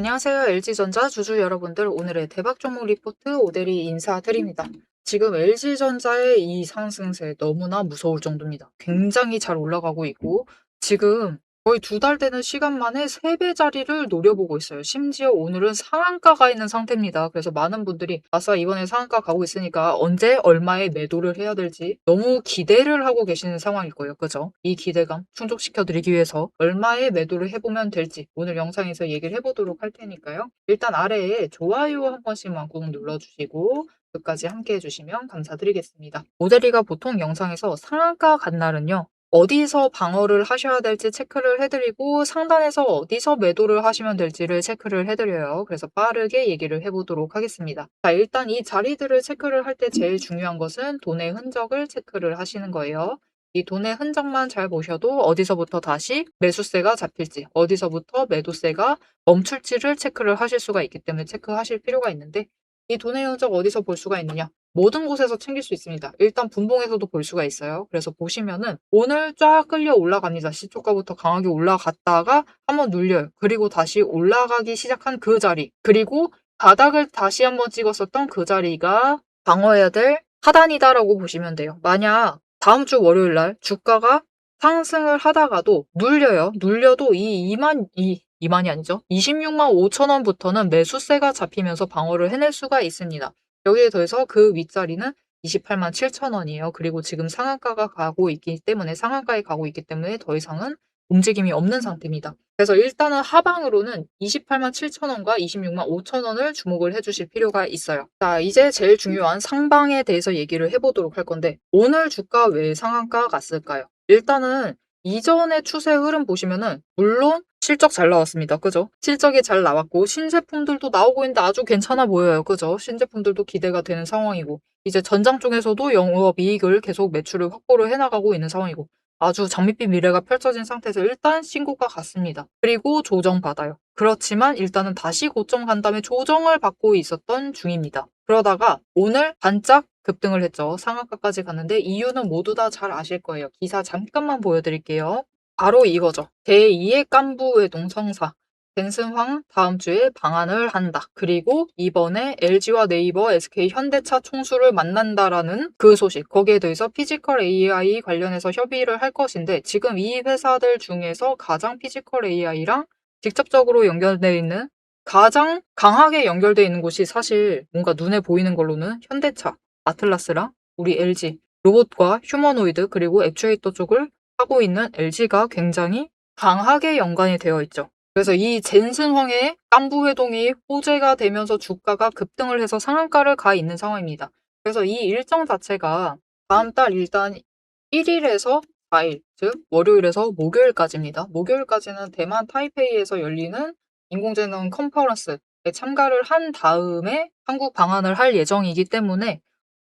안녕하세요. LG전자 주주 여러분들. 오늘의 대박 종목 리포트 오대리 인사드립니다. 지금 LG전자의 이 상승세 너무나 무서울 정도입니다. 굉장히 잘 올라가고 있고 지금 거의 2달 되는 시간 만에 3배 자리를 노려보고 있어요. 심지어 오늘은 상한가가 있는 상태입니다. 그래서 많은 분들이 아싸 이번에 상한가 가고 있으니까 언제 얼마에 매도를 해야 될지 너무 기대를 하고 계시는 상황일 거예요. 그죠? 이 기대감 충족시켜드리기 위해서 얼마에 매도를 해보면 될지 오늘 영상에서 얘기를 해보도록 할 테니까요. 일단 아래에 좋아요 한 번씩만 꾹 눌러주시고 끝까지 함께 해주시면 감사드리겠습니다. 모델이가 보통 영상에서 상한가 간 날은요. 어디서 방어를 하셔야 될지 체크를 해드리고 상단에서 어디서 매도를 하시면 될지를 체크를 해드려요. 그래서 빠르게 얘기를 해보도록 하겠습니다. 자, 일단 이 자리들을 체크를 할 때 제일 중요한 것은 돈의 흔적을 체크를 하시는 거예요. 이 돈의 흔적만 잘 보셔도 어디서부터 다시 매수세가 잡힐지, 어디서부터 매도세가 멈출지를 체크를 하실 수가 있기 때문에 체크하실 필요가 있는데 이 돈의 흔적 어디서 볼 수가 있느냐? 모든 곳에서 챙길 수 있습니다. 일단 분봉에서도 볼 수가 있어요. 그래서 보시면은 오늘 쫙 끌려 올라갑니다. 시초가부터 강하게 올라갔다가 한번 눌려요. 그리고 다시 올라가기 시작한 그 자리. 그리고 바닥을 다시 한번 찍었었던 그 자리가 방어해야 될 하단이다라고 보시면 돼요. 만약 다음 주 월요일 날 주가가 상승을 하다가도 눌려요. 눌려도 이 2만이 아니죠. 26만 5천 원부터는 매수세가 잡히면서 방어를 해낼 수가 있습니다. 여기에 더해서 그 윗자리는 28만 7천 원이에요. 그리고 지금 상한가에 가고 있기 때문에 더 이상은 움직임이 없는 상태입니다. 그래서 일단은 하방으로는 28만 7천 원과 26만 5천 원을 주목을 해주실 필요가 있어요. 자, 이제 제일 중요한 상방에 대해서 얘기를 해보도록 할 건데 오늘 주가 왜 상한가 갔을까요? 일단은 이전의 추세 흐름 보시면은 물론 실적 잘 나왔습니다. 그죠? 실적이 잘 나왔고 신제품들도 나오고 있는데 아주 괜찮아 보여요. 그죠? 신제품들도 기대가 되는 상황이고 이제 전장 쪽에서도 영업이익을 계속 매출을 확보를 해나가고 있는 상황이고 아주 장밋빛 미래가 펼쳐진 상태에서 일단 신고가 갔습니다. 그리고 조정받아요. 그렇지만 일단은 다시 고점 간 다음에 조정을 받고 있었던 중입니다. 그러다가 오늘 반짝 급등을 했죠. 상한가까지 갔는데 이유는 모두 다 잘 아실 거예요. 기사 잠깐만 보여드릴게요. 바로 이거죠. 제2의 깐부회동 성사. 젠슨황 다음 주에 방한을 한다. 그리고 이번에 LG와 네이버, SK, 현대차 총수를 만난다라는 그 소식. 거기에 대해서 피지컬 AI 관련해서 협의를 할 것인데 지금 이 회사들 중에서 가장 피지컬 AI랑 직접적으로 연결되어 있는 가장 강하게 연결되어 있는 곳이 사실 뭔가 눈에 보이는 걸로는 현대차, 아틀라스랑 우리 LG, 로봇과 휴머노이드 그리고 액추에이터 쪽을 하고 있는 LG가 굉장히 강하게 연관이 되어 있죠. 그래서 이 젠슨황의 깐부회동이 호재가 되면서 주가가 급등을 해서 상한가를 가 있는 상황입니다. 그래서 이 일정 자체가 다음 달 일단 1일에서 4일, 즉 월요일에서 목요일까지입니다. 목요일까지는 대만 타이페이에서 열리는 인공지능 컨퍼런스에 참가를 한 다음에 한국 방한을 할 예정이기 때문에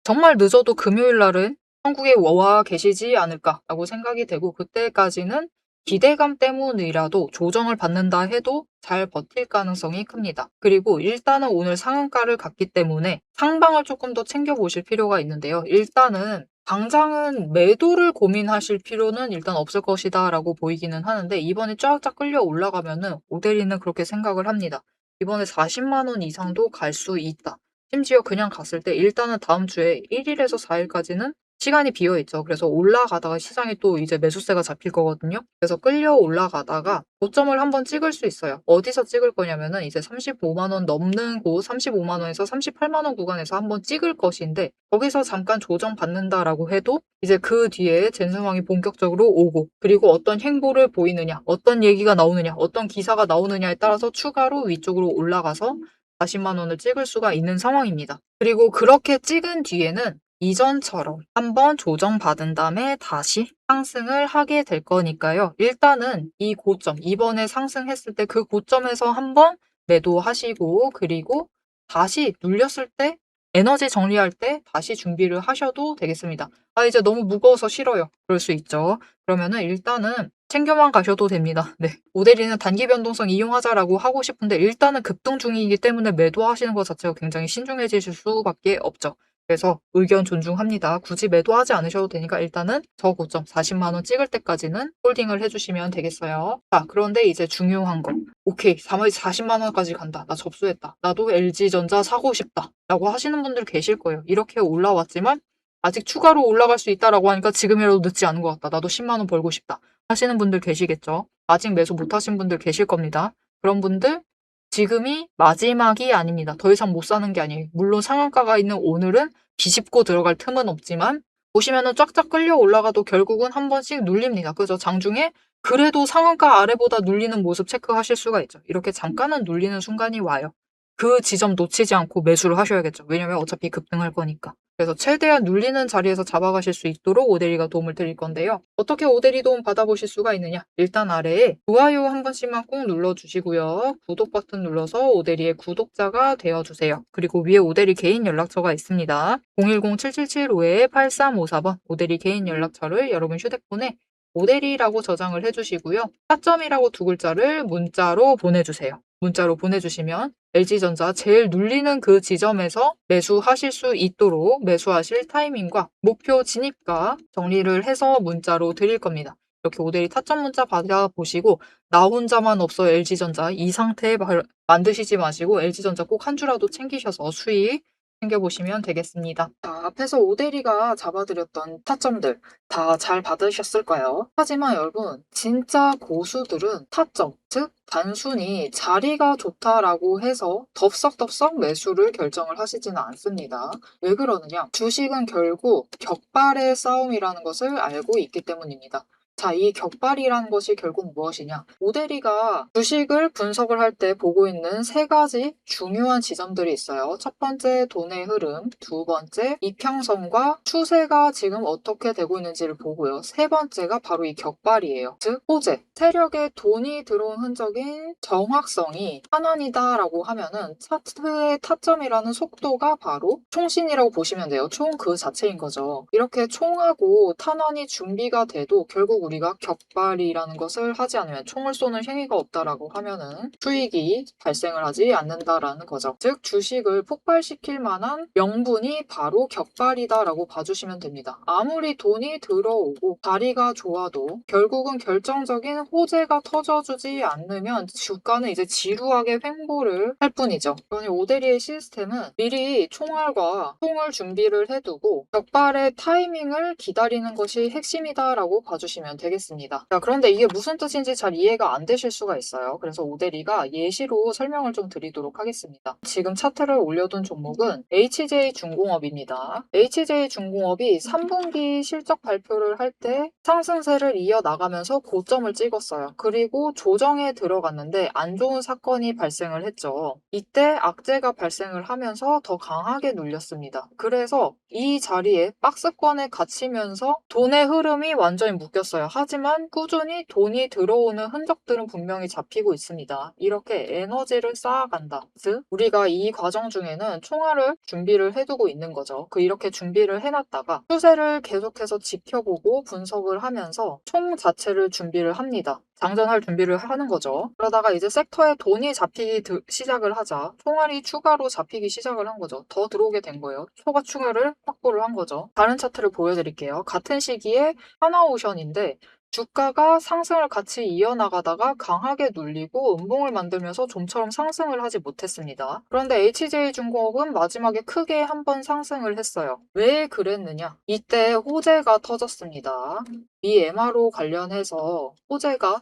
정말 늦어도 금요일 날은 한국에 와 계시지 않을까라고 생각이 되고 그때까지는 기대감 때문이라도 조정을 받는다 해도 잘 버틸 가능성이 큽니다. 그리고 일단은 오늘 상한가를 갔기 때문에 상방을 조금 더 챙겨보실 필요가 있는데요. 일단은 당장은 매도를 고민하실 필요는 일단 없을 것이다 라고 보이기는 하는데 이번에 쫙쫙 끌려 올라가면은 오대리는 그렇게 생각을 합니다. 이번에 40만 원 이상도 갈 수 있다. 심지어 그냥 갔을 때 일단은 다음 주에 1일에서 4일까지는 시간이 비어 있죠. 그래서 올라가다가 시장에 또 이제 매수세가 잡힐 거거든요. 그래서 끌려 올라가다가 고점을 한번 찍을 수 있어요. 어디서 찍을 거냐면은 이제 35만 원 넘는 곳 35만 원에서 38만 원 구간에서 한번 찍을 것인데 거기서 잠깐 조정 받는다라고 해도 이제 그 뒤에 젠슨황이 본격적으로 오고 그리고 어떤 행보를 보이느냐, 어떤 얘기가 나오느냐, 어떤 기사가 나오느냐에 따라서 추가로 위쪽으로 올라가서 40만 원을 찍을 수가 있는 상황입니다. 그리고 그렇게 찍은 뒤에는 이전처럼 한번 조정받은 다음에 다시 상승을 하게 될 거니까요. 일단은 이 고점, 이번에 상승했을 때 그 고점에서 한번 매도하시고 그리고 다시 눌렸을 때 에너지 정리할 때 다시 준비를 하셔도 되겠습니다. 아, 이제 너무 무거워서 싫어요. 그럴 수 있죠. 그러면은 일단은 챙겨만 가셔도 됩니다. 네. 오대리는 단기 변동성 이용하자라고 하고 싶은데 일단은 급등 중이기 때문에 매도하시는 것 자체가 굉장히 신중해지실 수밖에 없죠. 그래서 의견 존중합니다. 굳이 매도하지 않으셔도 되니까 일단은 저고점 40만 원 찍을 때까지는 홀딩을 해주시면 되겠어요. 자, 그런데 이제 중요한 거. 오케이, 40만 원까지 간다. 나 접수했다. 나도 LG전자 사고 싶다. 라고 하시는 분들 계실 거예요. 이렇게 올라왔지만 아직 추가로 올라갈 수 있다라고 하니까 지금이라도 늦지 않은 것 같다. 나도 10만 원 벌고 싶다. 하시는 분들 계시겠죠. 아직 매수 못 하신 분들 계실 겁니다. 그런 분들 지금이 마지막이 아닙니다. 더 이상 못 사는 게 아니에요. 물론 상한가가 있는 오늘은 뒤집고 들어갈 틈은 없지만 보시면은 쫙쫙 끌려 올라가도 결국은 한 번씩 눌립니다. 그죠? 장중에 그래도 상한가 아래보다 눌리는 모습 체크하실 수가 있죠. 이렇게 잠깐은 눌리는 순간이 와요. 그 지점 놓치지 않고 매수를 하셔야겠죠. 왜냐면 어차피 급등할 거니까. 그래서 최대한 눌리는 자리에서 잡아가실 수 있도록 오대리가 도움을 드릴 건데요. 어떻게 오대리 도움 받아보실 수가 있느냐? 일단 아래에 좋아요 한 번씩만 꼭 눌러주시고요. 구독 버튼 눌러서 오대리의 구독자가 되어주세요. 그리고 위에 오대리 개인 연락처가 있습니다. 010-7775-8354번 오대리 개인 연락처를 여러분 휴대폰에 오대리라고 저장을 해주시고요. 타점이라고 두 글자를 문자로 보내주세요. 문자로 보내주시면 LG전자 제일 눌리는 그 지점에서 매수하실 수 있도록 매수하실 타이밍과 목표 진입가 정리를 해서 문자로 드릴 겁니다. 이렇게 오대리 타점 문자 받아보시고 나 혼자만 없어 LG전자 이 상태에 만드시지 마시고 LG전자 꼭 한 주라도 챙기셔서 수익 챙겨보시면 되겠습니다. 자, 앞에서 오대리가 잡아드렸던 타점들 다 잘 받으셨을까요? 하지만 여러분 진짜 고수들은 타점, 즉 단순히 자리가 좋다라고 해서 덥석덥석 매수를 결정을 하시지는 않습니다. 왜 그러느냐? 주식은 결국 격발의 싸움이라는 것을 알고 있기 때문입니다. 자, 이 격발이라는 것이 결국 무엇이냐? 오대리가 주식을 분석을 할 때 보고 있는 세 가지 중요한 지점들이 있어요. 첫 번째, 돈의 흐름. 두 번째, 이평선과 추세가 지금 어떻게 되고 있는지를 보고요. 세 번째가 바로 이 격발이에요. 즉, 호재, 세력에 돈이 들어온 흔적인 정확성이 탄환이다라고 하면은 차트의 타점이라는 속도가 바로 총신이라고 보시면 돼요. 총 그 자체인 거죠. 이렇게 총하고 탄환이 준비가 돼도 결국 우리가 격발이라는 것을 하지 않으면 총을 쏘는 행위가 없다라고 하면은 수익이 발생을 하지 않는다라는 거죠. 즉 주식을 폭발시킬 만한 명분이 바로 격발이다라고 봐주시면 됩니다. 아무리 돈이 들어오고 자리가 좋아도 결국은 결정적인 호재가 터져주지 않으면 주가는 이제 지루하게 횡보를 할 뿐이죠. 그러니 오대리의 시스템은 미리 총알과 총을 준비를 해두고 격발의 타이밍을 기다리는 것이 핵심이다라고 봐주시면 되겠습니다. 자, 그런데 이게 무슨 뜻인지 잘 이해가 안 되실 수가 있어요. 그래서 오대리가 예시로 설명을 좀 드리도록 하겠습니다. 지금 차트를 올려둔 종목은 HJ중공업입니다. HJ중공업이 3분기 실적 발표를 할 때 상승세를 이어나가면서 고점을 찍었어요. 그리고 조정에 들어갔는데 안 좋은 사건이 발생을 했죠. 이때 악재가 발생을 하면서 더 강하게 눌렸습니다. 그래서 이 자리에 박스권에 갇히면서 돈의 흐름이 완전히 묶였어요. 하지만 꾸준히 돈이 들어오는 흔적들은 분명히 잡히고 있습니다. 이렇게 에너지를 쌓아간다. 즉 우리가 이 과정 중에는 총알을 준비를 해두고 있는 거죠. 이렇게 준비를 해놨다가 추세를 계속해서 지켜보고 분석을 하면서 총 자체를 준비를 합니다. 장전할 준비를 하는 거죠. 그러다가 이제 섹터에 돈이 잡히기 시작을 하자 총알이 추가로 잡히기 시작을 한 거죠. 더 들어오게 된 거예요. 초과 추가를 확보를 한 거죠. 다른 차트를 보여드릴게요. 같은 시기에 하나오션인데 주가가 상승을 같이 이어나가다가 강하게 눌리고 음봉을 만들면서 좀처럼 상승을 하지 못했습니다. 그런데 HJ중공업은 마지막에 크게 한번 상승을 했어요. 왜 그랬느냐? 이때 호재가 터졌습니다. 이 MRO 관련해서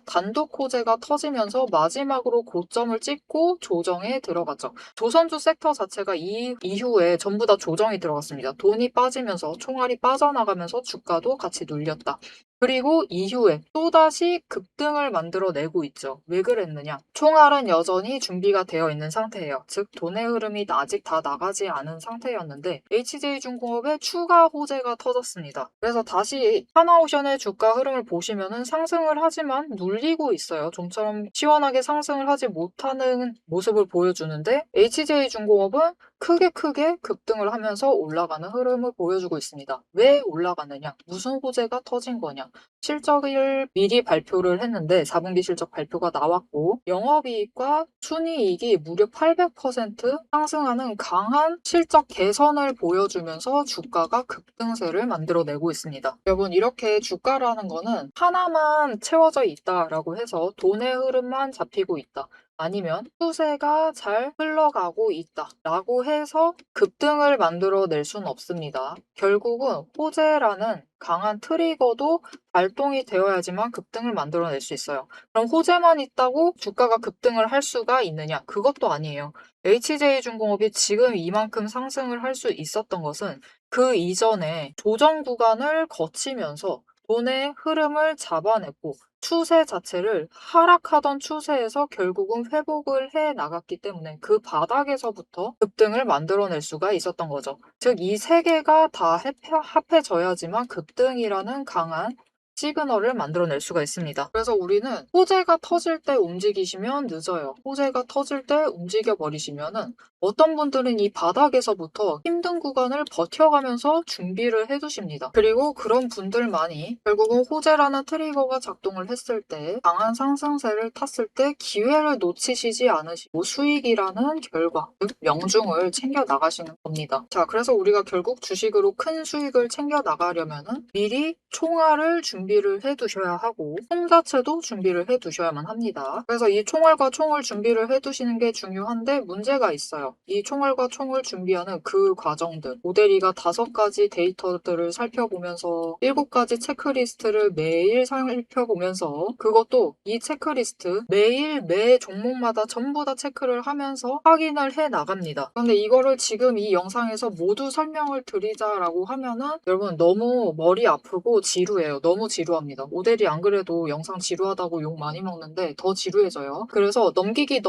단독 호재가 터지면서 마지막으로 고점을 찍고 조정에 들어갔죠. 조선주 섹터 자체가 이후에 전부 다 조정이 들어갔습니다. 돈이 빠지면서 총알이 빠져나가면서 주가도 같이 눌렸다. 그리고 이후에 또다시 급등을 만들어내고 있죠. 왜 그랬느냐? 총알은 여전히 준비가 되어 있는 상태예요. 즉 돈의 흐름이 아직 다 나가지 않은 상태였는데 HJ중공업의 추가 호재가 터졌습니다. 그래서 다시 하나오션의 주가 흐름을 보시면은 상승을 하지만 눌리고 있어요. 좀처럼 시원하게 상승을 하지 못하는 모습을 보여주는데 HJ중공업은 크게 급등을 하면서 올라가는 흐름을 보여주고 있습니다. 왜 올라가느냐? 무슨 호재가 터진 거냐? 실적을 미리 발표를 했는데 4분기 실적 발표가 나왔고 영업이익과 순이익이 무려 800% 상승하는 강한 실적 개선을 보여주면서 주가가 급등세를 만들어내고 있습니다. 여러분, 이렇게 주가라는 거는 하나만 채워져 있다라고 해서 돈의 흐름만 잡히고 있다, 아니면 추세가 잘 흘러가고 있다라고 해서 급등을 만들어낼 수는 없습니다. 결국은 호재라는 강한 트리거도 발동이 되어야지만 급등을 만들어낼 수 있어요. 그럼 호재만 있다고 주가가 급등을 할 수가 있느냐? 그것도 아니에요. HJ중공업이 지금 이만큼 상승을 할 수 있었던 것은 그 이전에 조정 구간을 거치면서 돈의 흐름을 잡아냈고 추세 자체를 하락하던 추세에서 결국은 회복을 해 나갔기 때문에 그 바닥에서부터 급등을 만들어낼 수가 있었던 거죠. 즉, 이 세 개가 다 합해져야지만 급등이라는 강한 시그널을 만들어낼 수가 있습니다. 그래서 우리는 호재가 터질 때 움직이시면 늦어요. 호재가 터질 때 움직여 버리시면은 어떤 분들은 이 바닥에서부터 힘든 구간을 버텨가면서 준비를 해두십니다. 그리고 그런 분들만이 결국은 호재라는 트리거가 작동을 했을 때 강한 상승세를 탔을 때 기회를 놓치시지 않으시고 수익이라는 결과, 즉 명중을 챙겨 나가시는 겁니다. 자, 그래서 우리가 결국 주식으로 큰 수익을 챙겨 나가려면은 미리 총알을 준비를 해두셔야 하고 총 자체도 준비를 해두셔야만 합니다. 그래서 이 총알과 총을 준비를 해두시는 게 중요한데 문제가 있어요. 이 총알과 총을 준비하는 그 과정들, 모델이가 5가지 데이터들을 살펴보면서 7가지 체크리스트를 매일 살펴보면서 그것도 이 체크리스트 매일 매 종목마다 전부 다 체크를 하면서 확인을 해 나갑니다. 그런데 이거를 지금 이 영상에서 모두 설명을 드리자라고 하면은 여러분 너무 머리 아프고 지루해요. 너무 지루합니다. 모델이 안 그래도 영상 지루하다고 욕 많이 먹는데 더 지루해져요. 그래서 넘기기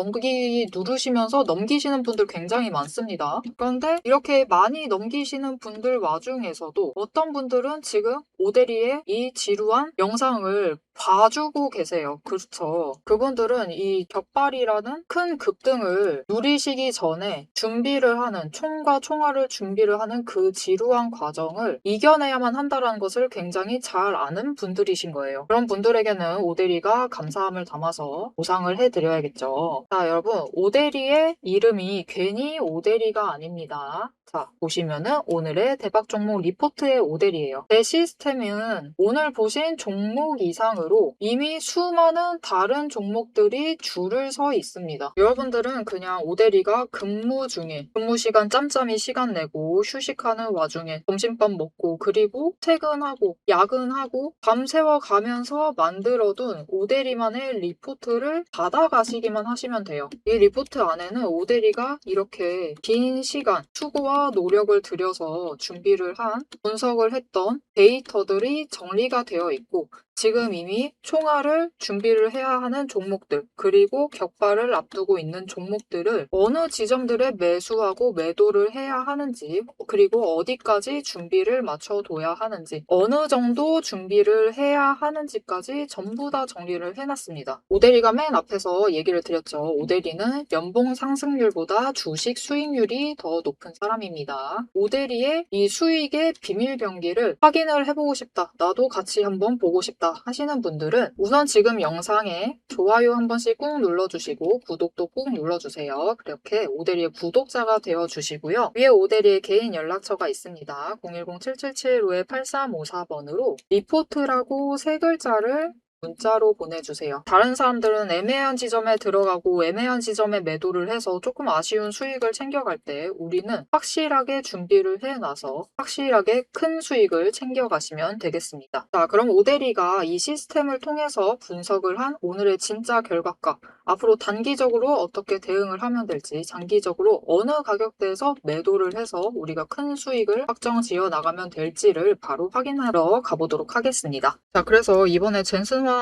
누르시면서 넘기시는 분들 굉장히 많습니다. 그런데 이렇게 많이 넘기시는 분들 와중에서도 어떤 분들은 지금 모델이의 이 지루한 영상을 봐주고 계세요. 그렇죠. 그분들은 이 격발이라는 큰 급등을 누리시기 전에 준비를 하는, 총과 총알을 준비를 하는 그 지루한 과정을 이겨내야만 한다는 것을 굉장히 잘 아는 분들이신 거예요. 그런 분들에게는 오데리가 감사함을 담아서 보상을 해드려야겠죠. 자, 여러분, 오데리의 이름이 괜히 오데리가 아닙니다. 자, 보시면은 오늘의 대박 종목 리포트의 오델이에요. 제 시스템은 오늘 보신 종목 이상으로 이미 수많은 다른 종목들이 줄을 서 있습니다. 여러분들은 그냥 오데리가 근무 중에 근무 시간 짬짬이 시간 내고 휴식하는 와중에 점심밥 먹고 그리고 퇴근하고 야근하고 밤새워 가면서 만들어둔 오데리만의 리포트를 받아가시기만 하시면 돼요. 이 리포트 안에는 오데리가 이렇게 긴 시간 수고와 노력을 들여서 준비를 한 분석을 했던 데이터들이 정리가 되어 있고 지금 이미 총알을 준비를 해야 하는 종목들 그리고 격발을 앞두고 있는 종목들을 어느 지점들에 매수하고 매도를 해야 하는지 그리고 어디까지 준비를 맞춰둬야 하는지 어느 정도 준비를 해야 하는지까지 전부 다 정리를 해놨습니다. 오데리가 맨 앞에서 얘기를 드렸죠. 오데리는 연봉 상승률보다 주식 수익률이 더 높은 사람입니다. 오데리의 이 수익의 비밀 병기를 확인을 해보고 싶다. 나도 같이 한번 보고 싶다. 하시는 분들은 우선 지금 영상에 좋아요 한 번씩 꾹 눌러주시고 구독도 꾹 눌러주세요. 그렇게 오데리의 구독자가 되어주시고요. 위에 오데리의 개인 연락처가 있습니다. 010-7755-8354번으로 리포트라고 3글자를 문자로 보내주세요. 다른 사람들은 애매한 지점에 들어가고 애매한 지점에 매도를 해서 조금 아쉬운 수익을 챙겨갈 때 우리는 확실하게 준비를 해놔서 확실하게 큰 수익을 챙겨가시면 되겠습니다. 자, 그럼 오데리가 이 시스템을 통해서 분석을 한 오늘의 진짜 결과값, 앞으로 단기적으로 어떻게 대응을 하면 될지, 장기적으로 어느 가격대에서 매도를 해서 우리가 큰 수익을 확정 지어 나가면 될지를 바로 확인하러 가보도록 하겠습니다. 자, 그래서 이번에 젠슨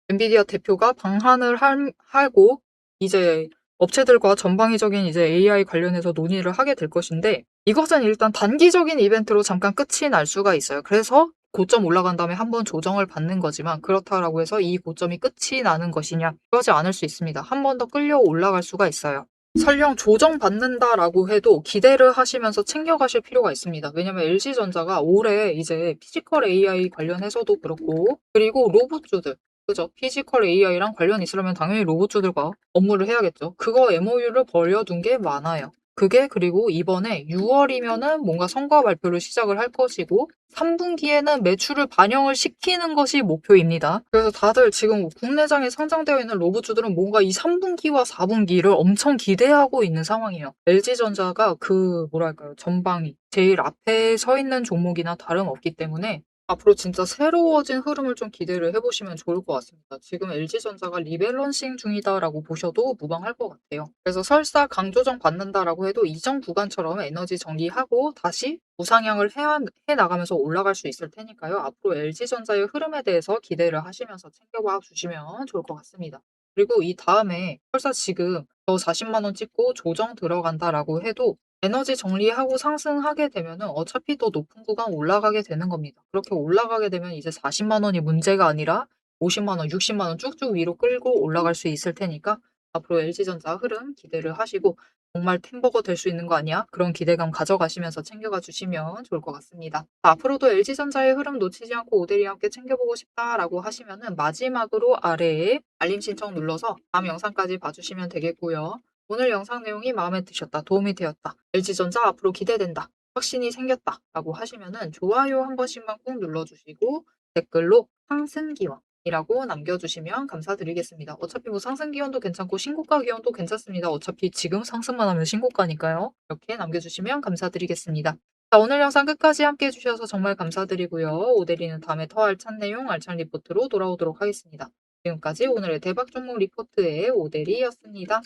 엔비디아 대표가 방한을 하고 이제 업체들과 전방위적인 이제 AI 관련해서 논의를 하게 될 것인데 이것은 일단 단기적인 이벤트로 잠깐 끝이 날 수가 있어요. 그래서 고점 올라간 다음에 한번 조정을 받는 거지만 그렇다라고 해서 이 고점이 끝이 나는 것이냐? 그러지 않을 수 있습니다. 한 번 더 끌려 올라갈 수가 있어요. 설령 조정받는다라고 해도 기대를 하시면서 챙겨가실 필요가 있습니다. 왜냐면 LG전자가 올해 이제 피지컬 AI 관련해서도 그렇고, 그리고 로봇주들, 그죠? 피지컬 AI랑 관련 있으려면 당연히 로봇주들과 업무를 해야겠죠. 그거 MOU를 벌여둔 게 많아요. 그게 그리고 이번에 6월이면은 뭔가 성과 발표를 시작을 할 것이고, 3분기에는 매출을 반영을 시키는 것이 목표입니다. 그래서 다들 지금 국내장에 상장되어 있는 로봇주들은 뭔가 이 3분기와 4분기를 엄청 기대하고 있는 상황이에요. LG전자가 그 뭐랄까요, 전방위 제일 앞에 서 있는 종목이나 다름없기 때문에 앞으로 진짜 새로워진 흐름을 좀 기대를 해보시면 좋을 것 같습니다. 지금 LG전자가 리밸런싱 중이다라고 보셔도 무방할 것 같아요. 그래서 설사 강조정 받는다라고 해도 이전 구간처럼 에너지 정리하고 다시 우상향을 해 나가면서 올라갈 수 있을 테니까요. 앞으로 LG전자의 흐름에 대해서 기대를 하시면서 챙겨봐 주시면 좋을 것 같습니다. 그리고 이 다음에 설사 지금 저 40만 원 찍고 조정 들어간다라고 해도 에너지 정리하고 상승하게 되면은 어차피 더 높은 구간 올라가게 되는 겁니다. 그렇게 올라가게 되면 이제 40만 원이 문제가 아니라 50만 원, 60만 원 쭉쭉 위로 끌고 올라갈 수 있을 테니까 앞으로 LG전자 흐름 기대를 하시고 정말 템버거 될 수 있는 거 아니야? 그런 기대감 가져가시면서 챙겨가 주시면 좋을 것 같습니다. 앞으로도 LG전자의 흐름 놓치지 않고 오대리 함께 챙겨보고 싶다라고 하시면은 마지막으로 아래에 알림 신청 눌러서 다음 영상까지 봐주시면 되겠고요. 오늘 영상 내용이 마음에 드셨다, 도움이 되었다, LG전자 앞으로 기대된다, 확신이 생겼다 라고 하시면은 좋아요 한 번씩만 꾹 눌러주시고 댓글로 상승 기원이라고 남겨주시면 감사드리겠습니다. 어차피 뭐 상승 기원도 괜찮고 신고가 기원도 괜찮습니다. 어차피 지금 상승만 하면 신고가니까요. 이렇게 남겨주시면 감사드리겠습니다. 자, 오늘 영상 끝까지 함께 해주셔서 정말 감사드리고요. 오대리는 다음에 더 알찬 내용, 알찬 리포트로 돌아오도록 하겠습니다. 지금까지 오늘의 대박 종목 리포트의 오대리였습니다.